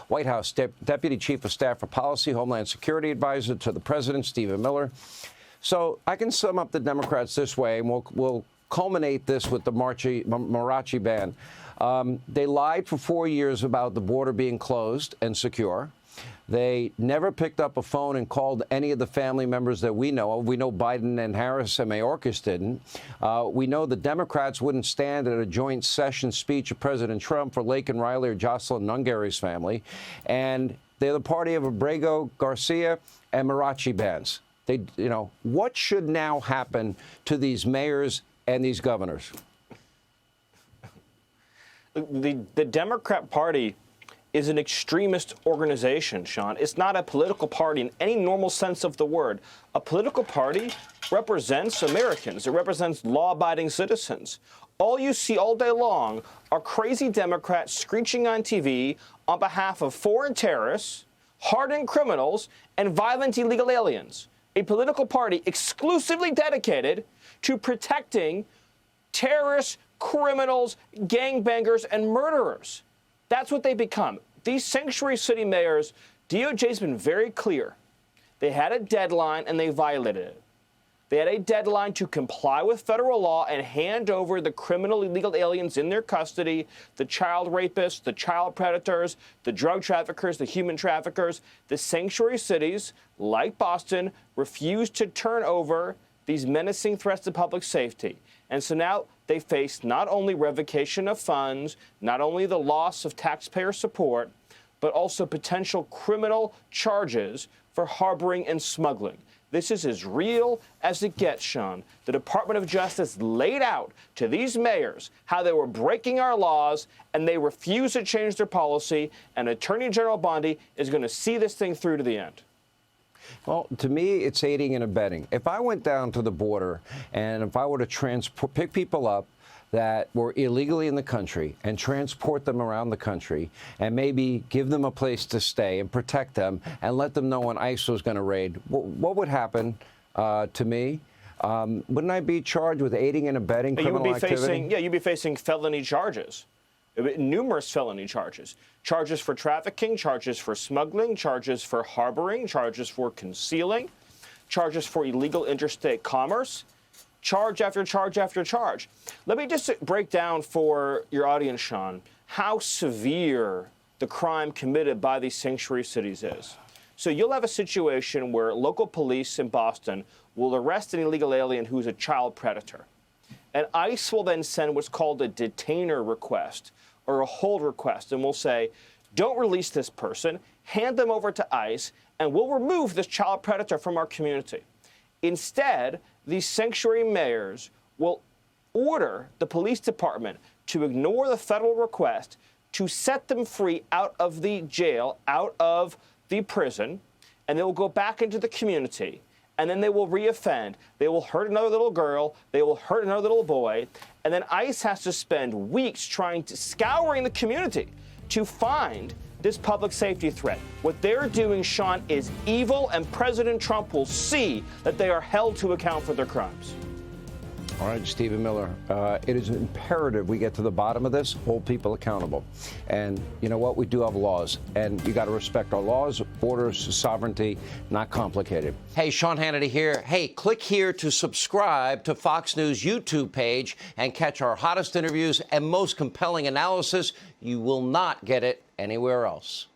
White House Deputy Chief of Staff for Policy, Homeland Security Advisor to the President, Stephen Miller. So I can sum up the Democrats this way, and we'll culminate this with the mariachi ban. They lied for 4 years about the border being closed and secure. They never picked up a phone and called any of the family members that we know of. We know Biden and Harris and Mayorkas didn't. We know the Democrats wouldn't stand at a joint session speech of President Trump for Lake and Riley or Jocelyn Nungary's family. And they're the party of Abrego, Garcia, and mariachi bands. What should now happen to these mayors and these governors? The Democrat Party is an extremist organization, Sean. It's not a political party in any normal sense of the word. A political party represents Americans. It represents law-abiding citizens. All you see all day long are crazy Democrats screeching on TV on behalf of foreign terrorists, hardened criminals, and violent illegal aliens. A political party exclusively dedicated to protecting terrorists, criminals, gangbangers, and murderers. That's what they become. These sanctuary city mayors, DOJ's been very clear. They had a deadline and they violated it. They had a deadline to comply with federal law and hand over the criminal illegal aliens in their custody, the child rapists, the child predators, the drug traffickers, the human traffickers. The sanctuary cities, like Boston, refused to turn over these menacing threats to public safety. And so now they face not only revocation of funds, not only the loss of taxpayer support, but also potential criminal charges for harboring and smuggling. This is as real as it gets, Sean. The Department of Justice laid out to these mayors how they were breaking our laws, and they refused to change their policy, and Attorney General Bondi is going to see this thing through to the end. Well, to me, it's aiding and abetting. If I went down to the border and if I were to pick people up that were illegally in the country and transport them around the country and maybe give them a place to stay and protect them and let them know when ICE was going to raid, what would happen to me? Wouldn't I be charged with aiding and abetting criminal activity? You'd be facing felony charges. Numerous felony charges. Charges for trafficking, charges for smuggling, charges for harboring, charges for concealing, charges for illegal interstate commerce, charge after charge after charge. Let me just break down for your audience, Sean, how severe the crime committed by these sanctuary cities is. So you'll have a situation where local police in Boston will arrest an illegal alien who's a child predator. And ICE will then send what's called a detainer request or a hold request, and we'll say, don't release this person, hand them over to ICE, and we'll remove this child predator from our community. Instead, these sanctuary mayors will order the police department to ignore the federal request to set them free out of the jail, out of the prison, and they will go back into the community. And then they will reoffend. They will hurt another little girl. They will hurt another little boy. And then ICE has to spend weeks scouring the community to find this public safety threat. What they're doing, Sean, is evil, and President Trump will see that they are held to account for their crimes. All right, Stephen Miller, it is imperative we get to the bottom of this, hold people accountable. And you know what? We do have laws, and you got to respect our laws, borders, sovereignty, not complicated. Hey, Sean Hannity here. Hey, click here to subscribe to Fox News YouTube page and catch our hottest interviews and most compelling analysis. You will not get it anywhere else.